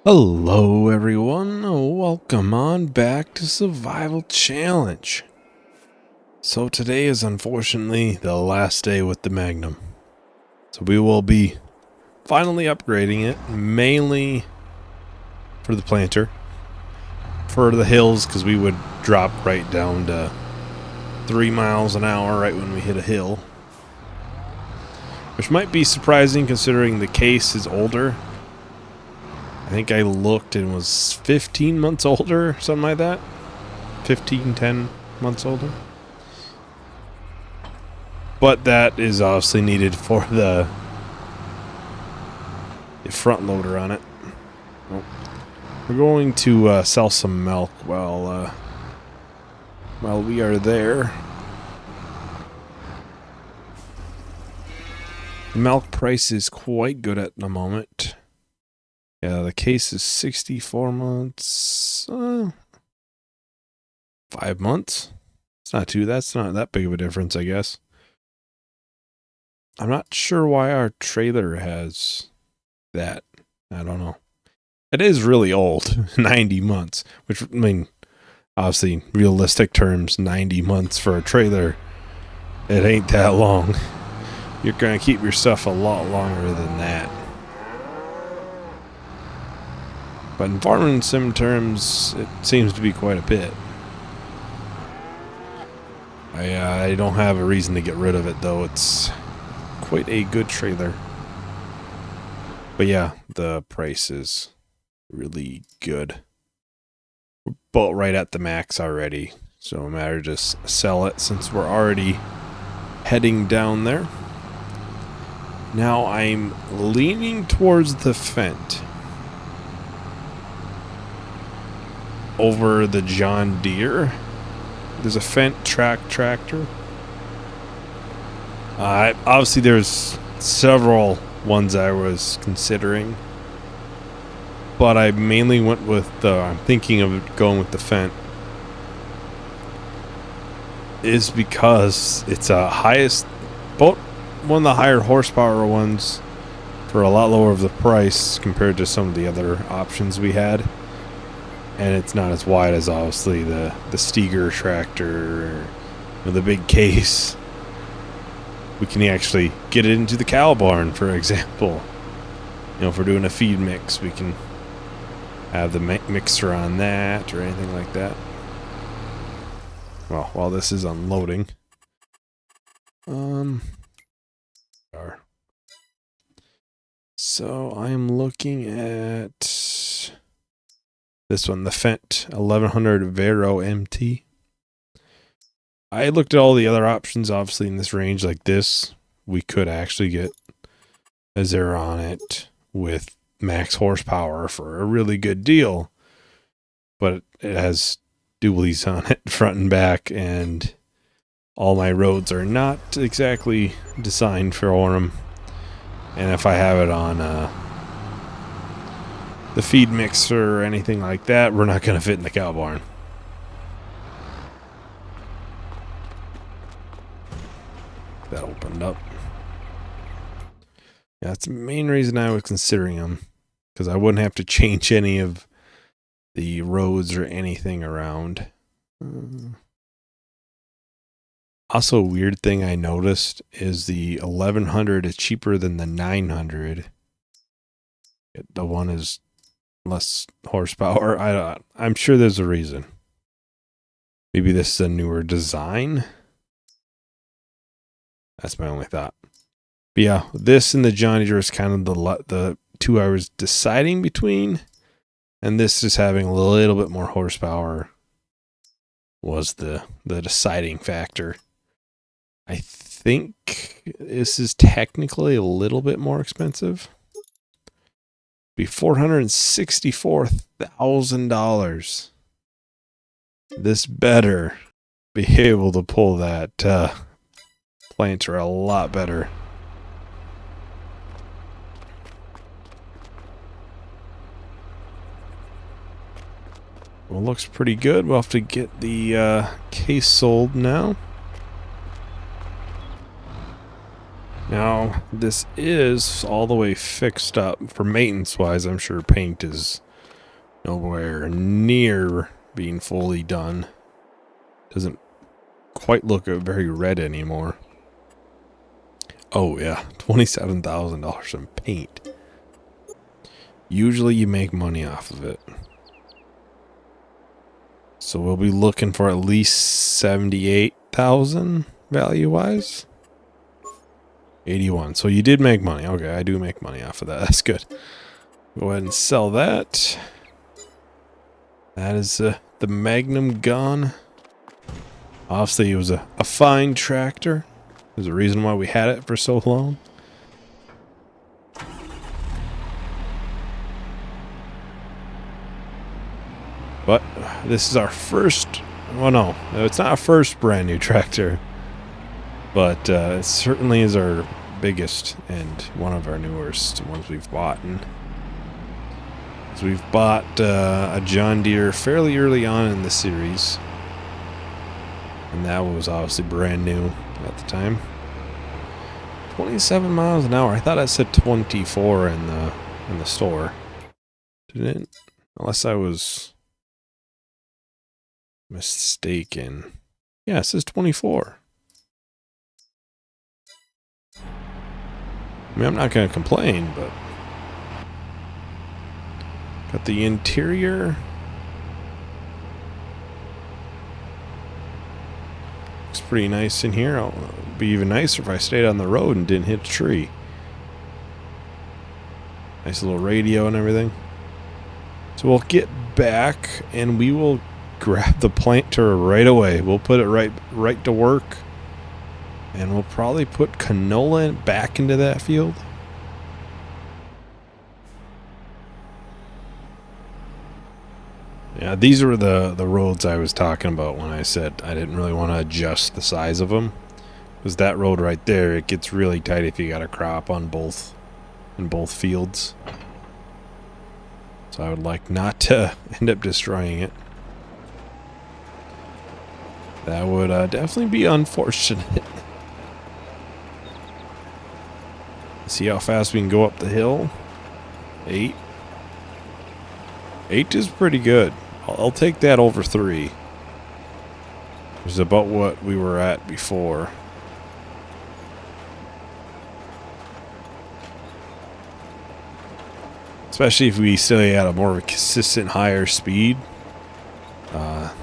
Hello everyone, welcome on back to Survival Challenge. So today is unfortunately the last day with the Magnum. So we will be finally upgrading it, mainly for the planter. For the hills, because we would drop right down to 3 miles an hour right when we hit a hill. Which might be surprising considering the case is older. I think I looked and was 15 months older, something like that. 10 months older. But that is obviously needed for the front loader on it. We're going to sell some milk while we are there. The milk price is quite good at the moment. Yeah, the case is 64 months. 5 months? That's not that big of a difference, I guess. I'm not sure why our trailer has that. I don't know. It is really old, 90 months, which, I mean, obviously, realistic terms, 90 months for a trailer, it ain't that long. You're going to keep your stuff a lot longer than that. But in farming sim terms, it seems to be quite a bit. I don't have a reason to get rid of it, though. It's quite a good trailer. But yeah, the price is really good. We're both right at the max already, so no matter just sell it since we're already heading down there. Now I'm leaning towards the Fendt over the John Deere. There's a Fendt tractor. Obviously, there's several ones I was considering, but I mainly went with I'm thinking of going with the Fendt. Is because it's one of the higher horsepower ones for a lot lower of the price compared to some of the other options we had. And it's not as wide as obviously the Steger tractor or the big case. We can actually get it into the cow barn, for example. You know, if we're doing a feed mix, we can have the mixer on that or anything like that. Well, while this is unloading. So I am looking at this one, the Fendt 1100 Vero MT. I looked at all the other options, obviously in this range like this. We could actually get a Zero on it with max horsepower for a really good deal. But it has dualies on it, front and back, and all my roads are not exactly designed for them. And if I have it on the feed mixer or anything like that, we're not going to fit in the cow barn. That opened up. Yeah, that's the main reason I was considering them, because I wouldn't have to change any of the roads or anything around. Also, a weird thing I noticed is the 1100 is cheaper than the 900. The one is less horsepower. I'm sure there's a reason. Maybe this is a newer design. That's my only thought. But yeah, this and the John Deere is kind of the two I was deciding between. And this just having a little bit more horsepower was the deciding factor. I think this is technically a little bit more expensive. Be $464,000. This better be able to pull that planter a lot better. Well, looks pretty good. We'll have to get the case sold now. Now, this is all the way fixed up. For maintenance-wise, I'm sure paint is Nowhere near being fully done. Doesn't quite look very red anymore. Oh yeah, $27,000 in paint. Usually you make money off of it. So we'll be looking for at least 78,000 value-wise. 81. So you did make money. Okay, I do make money off of that. That's good. Go ahead and sell that. That is the Magnum gun. Obviously, it was a fine tractor. There's a reason why we had it for so long. But this is our first... Well, no. It's not our first brand new tractor. But it certainly is our biggest and one of our newest ones we've bought. So we've bought a John Deere fairly early on in the series. And that was obviously brand new at the time. 27 miles an hour. I thought I said 24 in the store. Didn't it? Unless I was mistaken. Yeah, it says 24. I mean, I'm not going to complain, but... Got the interior. Looks pretty nice in here. It'd be even nicer if I stayed on the road and didn't hit a tree. Nice little radio and everything. So we'll get back and we will grab the planter right away. We'll put it right to work. And we'll probably put canola back into that field. Yeah, these were the roads I was talking about when I said I didn't really want to adjust the size of them. Because that road right there, it gets really tight if you got a crop on in both fields. So I would like not to end up destroying it. That would definitely be unfortunate. See how fast we can go up the hill. 8. 8 is pretty good. I'll take that over 3. Which is about what we were at before. Especially if we stay at a more consistent higher speed.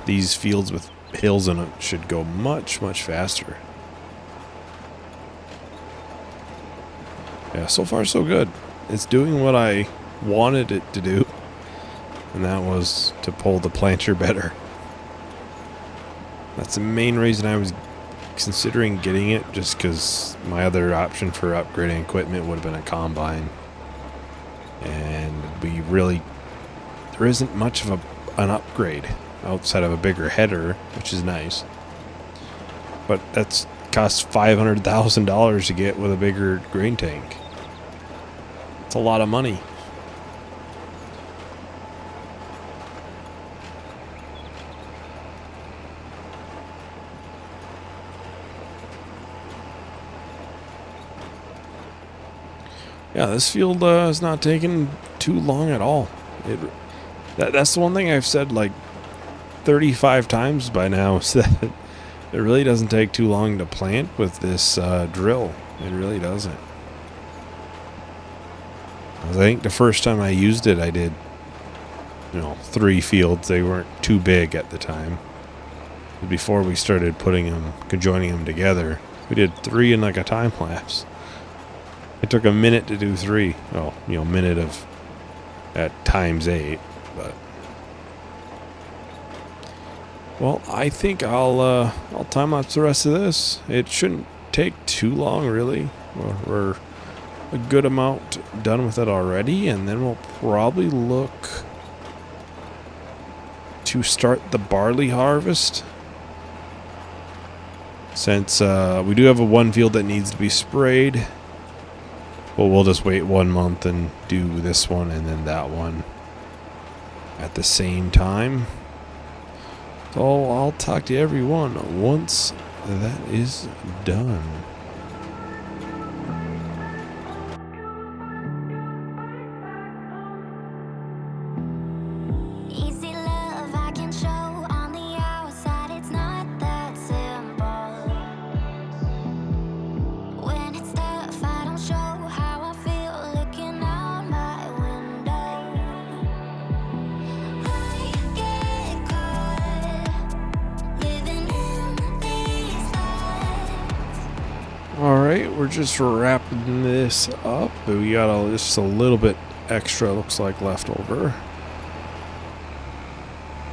These fields with hills in it should go much, much faster. Yeah, so far so good. It's doing what I wanted it to do. And that was to pull the planter better. That's the main reason I was considering getting it, just because my other option for upgrading equipment would have been a combine. And there isn't much of an upgrade outside of a bigger header, which is nice. But that's costs $500,000 to get with a bigger grain tank. It's a lot of money. Yeah, this field is not taking too long at all. That's the one thing I've said like 35 times by now, is that it really doesn't take too long to plant with this drill. It really doesn't. I think the first time I used it, I did, 3 fields. They weren't too big at the time. Before we started joining them together, we did 3 in like a time lapse. It took a minute to do 3. Oh, minute of at times 8, but well, I think I'll time lapse the rest of this. It shouldn't take too long, really. We're a good amount done with it already, and then we'll probably look to start the barley harvest. Since we do have one field that needs to be sprayed. Well, we'll just wait 1 month and do this one and then that one at the same time. So I'll talk to everyone once that is done. we're just wrapping this up. We got just a little bit extra, looks like, left over.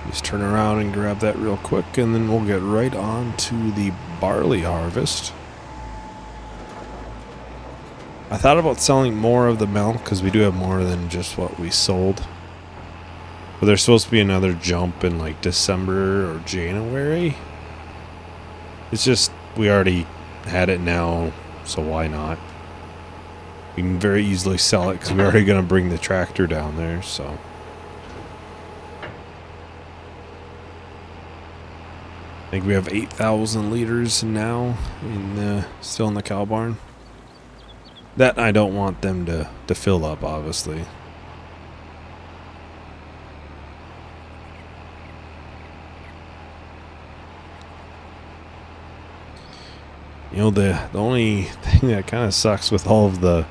Just turn around and grab that real quick, and then we'll get right on to the barley harvest. I thought about selling more of the milk because we do have more than just what we sold. But there's supposed to be another jump in like December or January. It's just, we already had it now, so why not? We can very easily sell it because we're already going to bring the tractor down there, so. I think we have 8,000 liters now still in the cow barn. That I don't want them to fill up, obviously. You know, the only thing that kind of sucks with all of the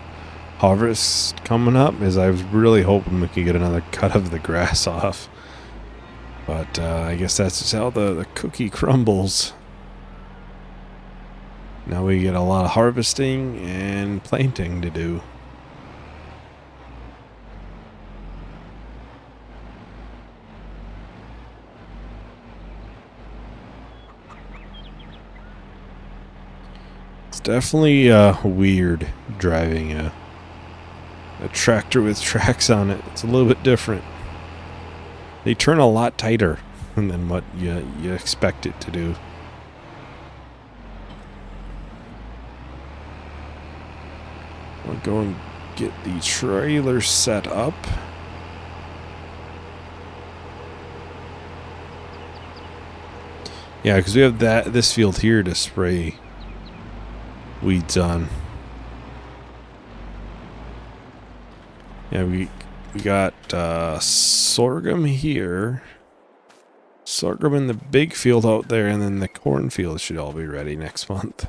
harvests coming up is I was really hoping we could get another cut of the grass off. But I guess that's just how the cookie crumbles. Now we get a lot of harvesting and planting to do. It's definitely weird driving a tractor with tracks on it. It's a little bit different. They turn a lot tighter than what you expect it to do. I'll go and get the trailer set up. Yeah, because we have this field here to spray weeds on. Yeah, we got sorghum here, sorghum in the big field out there, and then the cornfield should all be ready next month.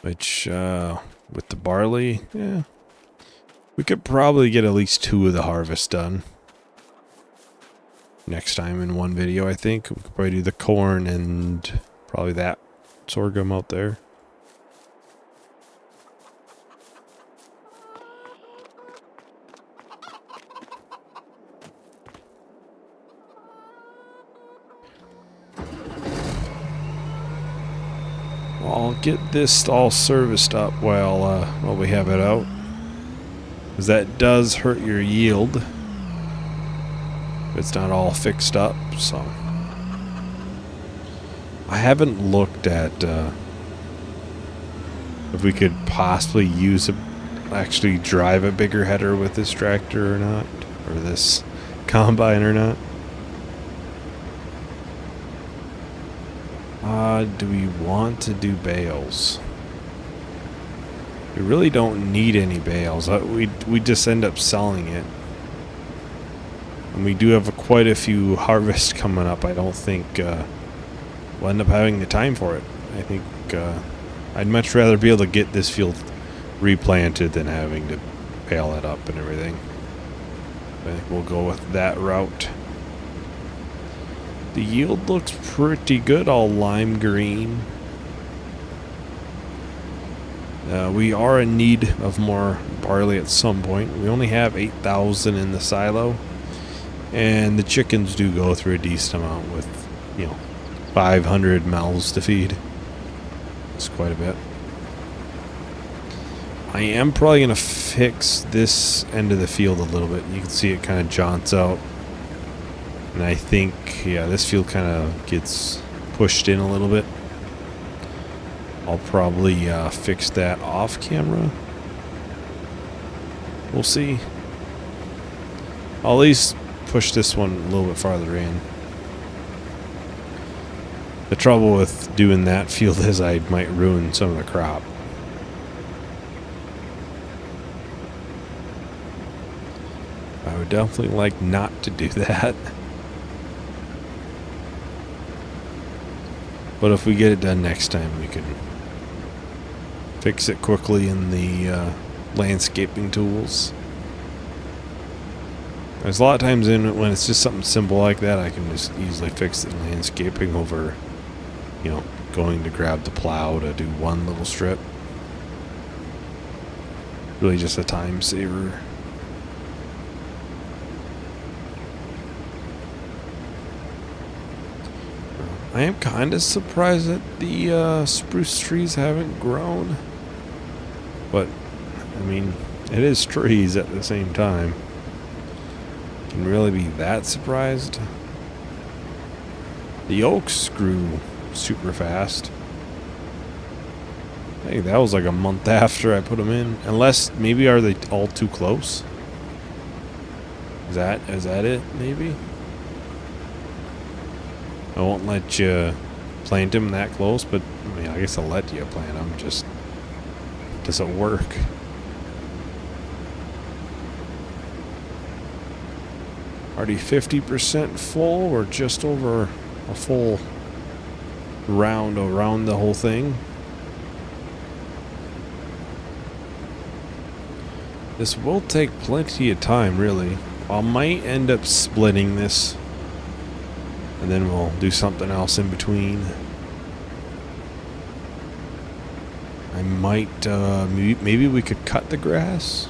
Which, with the barley, yeah, we could probably get at least 2 of the harvest done next time in one video. I think we could probably do the corn and probably that sorghum out there. I'll get this all serviced up while we have it out, because that does hurt your yield if it's not all fixed up. So I haven't looked at if we could possibly actually drive a bigger header with this tractor or not, or this combine or not. Do we want to do bales? We really don't need any bales. We just end up selling it. And we do have quite a few harvests coming up. I don't think we'll end up having the time for it. I think I'd much rather be able to get this field replanted than having to bale it up and everything. I think we'll go with that route. The yield looks pretty good, all lime green. We are in need of more barley at some point. We only have 8,000 in the silo, and the chickens do go through a decent amount with, 500 mouths to feed. It's quite a bit. I am probably going to fix this end of the field a little bit. You can see it kind of jaunts out. And I think, yeah, this field kind of gets pushed in a little bit. I'll probably fix that off camera. We'll see. I'll at least push this one a little bit farther in. The trouble with doing that field is I might ruin some of the crop. I would definitely like not to do that. But if we get it done next time, we can fix it quickly in the landscaping tools. There's a lot of times when it's just something simple like that, I can just easily fix it in landscaping over, going to grab the plow to do one little strip. really just a time saver. I am kind of surprised that the spruce trees haven't grown. But, I mean, it is trees at the same time. Can really be that surprised? The oaks grew super fast. I think that was like a month after I put them in. Unless, maybe are they all too close? Is that it, maybe? I won't let you plant them that close, but I mean, I guess I'll let you plant them, just doesn't work. Already 50% full, or just over a full round around the whole thing. This will take plenty of time, really. I might end up splitting this, and then we'll do something else in between. I might, maybe we could cut the grass?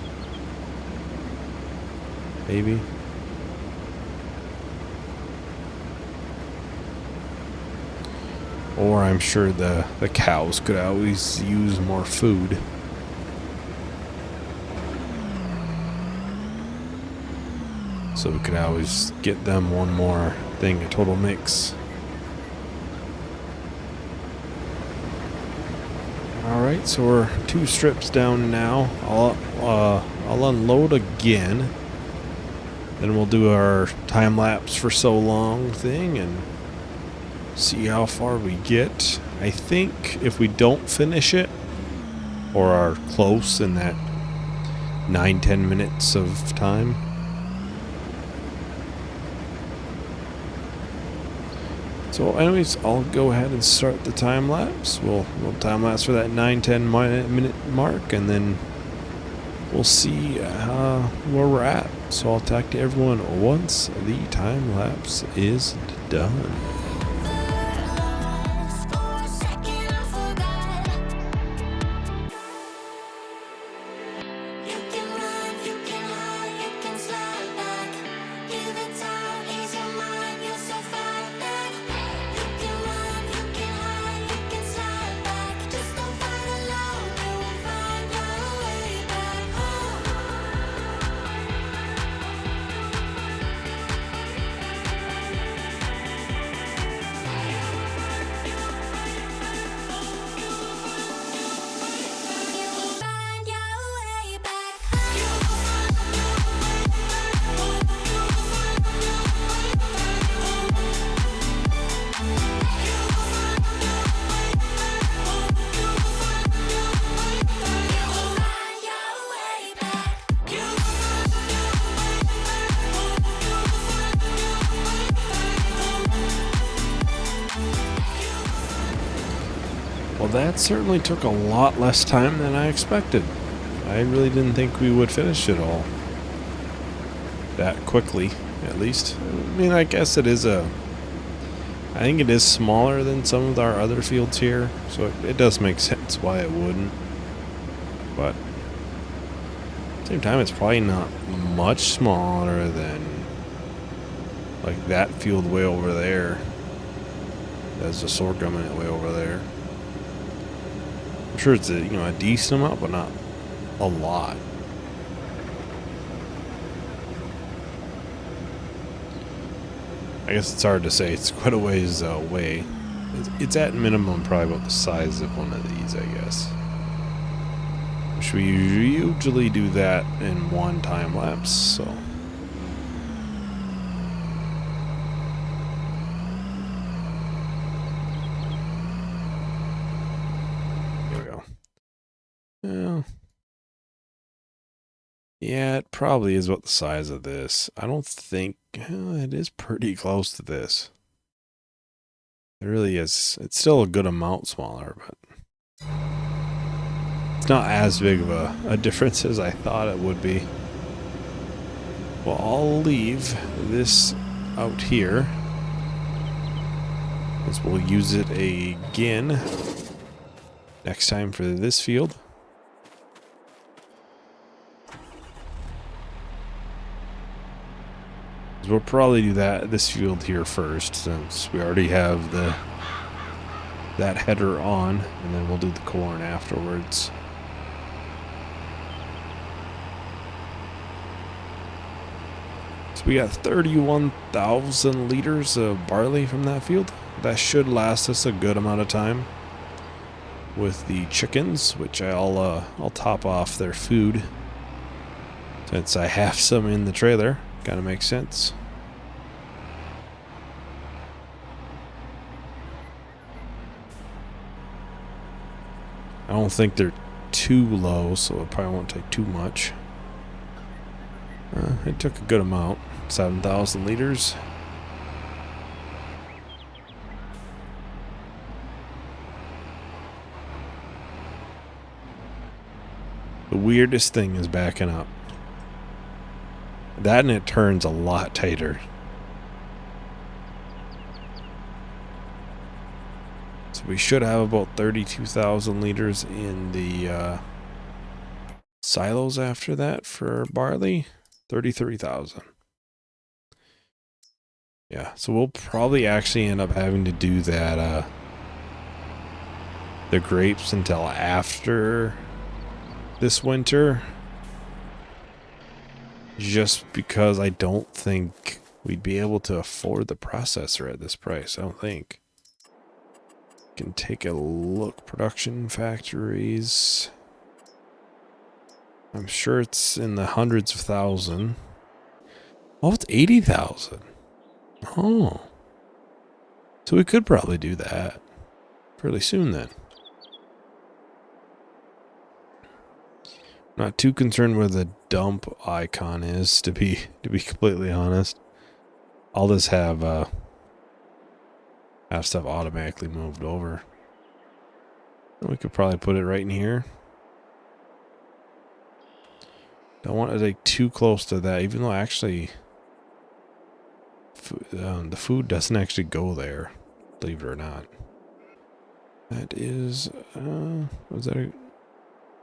Maybe. Or I'm sure the cows could always use more food. So we could always get them one more thing, a total mix. Alright, so we're 2 strips down now. I'll unload again. Then we'll do our time lapse for so long thing and see how far we get. I think if we don't finish it, or are close in that 9-10 minutes of time. So anyways, I'll go ahead and start the time lapse. We'll time lapse for that 9-10 minute mark, and then we'll see where we're at. So I'll talk to everyone once the time lapse is done. Well, that certainly took a lot less time than I expected. I really didn't think we would finish it all that quickly, at least. I mean, I guess it is I think it is smaller than some of our other fields here, so it does make sense why it wouldn't. But at the same time, it's probably not much smaller than like that field way over there. There's a sorghum in it way over there. I'm sure it's a decent amount, but not a lot. I guess it's hard to say. It's quite a ways away. It's at minimum probably about the size of one of these, I guess. Which we usually do that in one time lapse, so. Yeah, it probably is about the size of this. I don't think it is pretty close to this. It really is. It's still a good amount smaller, but it's not as big of a difference as I thought it would be. Well, I'll leave this out here, because we'll use it again next time for this field. We'll probably do this field here first, since we already have that header on, and then we'll do the corn afterwards. So we got 31,000 liters of barley from that field. That should last us a good amount of time with the chickens, which I'll top off their food since I have some in the trailer. Kind of makes sense. I don't think they're too low, so it probably won't take too much. It took a good amount, 7,000 liters. The weirdest thing is backing up. That and it turns a lot tighter. So we should have about 32,000 liters in the silos after that for barley. 33,000. Yeah, so we'll probably actually end up having to do that the grapes until after this winter, just because I don't think we'd be able to afford the processor at this price. I don't think. Can take a look. Production factories. I'm sure it's in the hundreds of thousands. Oh, it's 80,000. Oh. So we could probably do that fairly soon then. Not too concerned where the dump icon is, to be completely honest. I'll just have stuff automatically moved over. We could probably put it right in here. Don't want to take too close to that, even though actually the food doesn't actually go there, believe it or not. That is, was that a...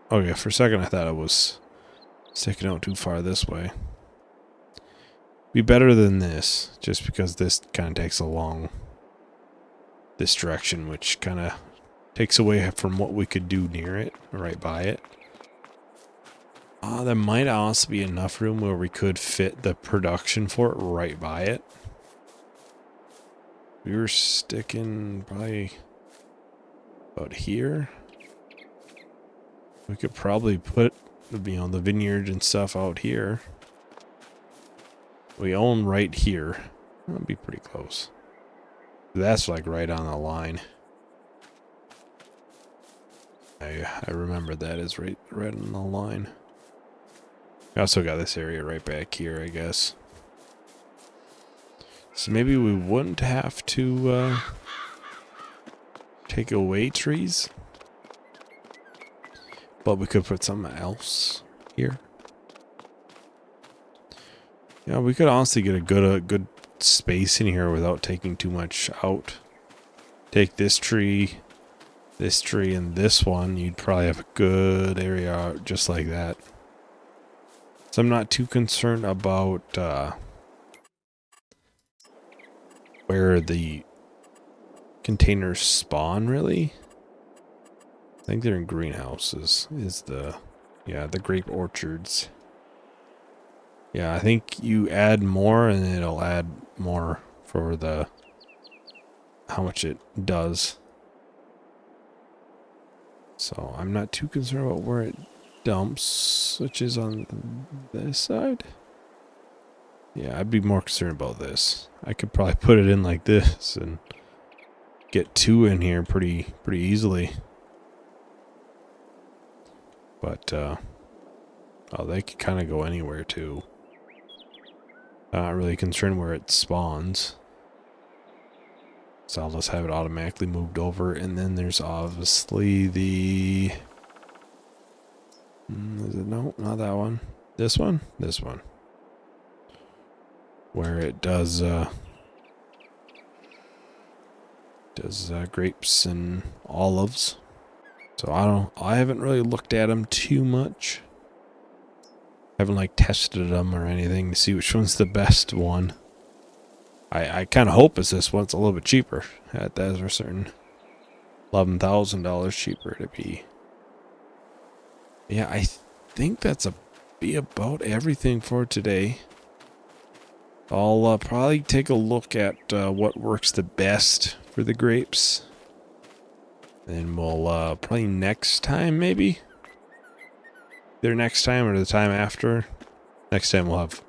Oh yeah, for a second I thought it was sticking out too far this way. Be better than this, just because this kind of takes along this direction, which kind of takes away from what we could do near it, right by it. There might also be enough room where we could fit the production for it right by it. We were sticking probably about here. We could probably put, the vineyard and stuff out here. We own right here. That'll be pretty close. That's like right on the line. I remember that is right on the line. We also got this area right back here, I guess. So maybe we wouldn't have to take away trees. But we could put something else here. Yeah, we could honestly get a good space in here without taking too much out. Take this tree, and this one. You'd probably have a good area out just like that. So I'm not too concerned about where the containers spawn, really. I think they're in greenhouses, the grape orchards. Yeah, I think you add more and it'll add more for how much it does. So I'm not too concerned about where it dumps, which is on this side. Yeah, I'd be more concerned about this. I could probably put it in like this and get two in here pretty easily. But they could kind of go anywhere too. I'm not really concerned where it spawns. So I'll just have it automatically moved over. And then there's obviously the... no, not that one. This one? This one. Where it does grapes and olives. So I haven't really looked at them too much. I haven't like tested them or anything to see which one's the best one. I kind of hope it's this one. It's a little bit cheaper. That is for certain. $11,000 cheaper to be. Yeah, I think that's be about everything for today. I'll probably take a look at what works the best for the grapes. Then we'll probably next time, maybe? Either next time or the time after. Next time we'll have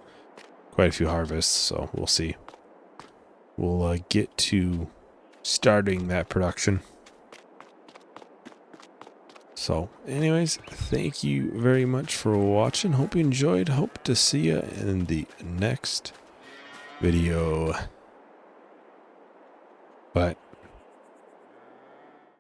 quite a few harvests, so we'll see. We'll get to starting that production. So, anyways, thank you very much for watching. Hope you enjoyed. Hope to see you in the next video. Bye.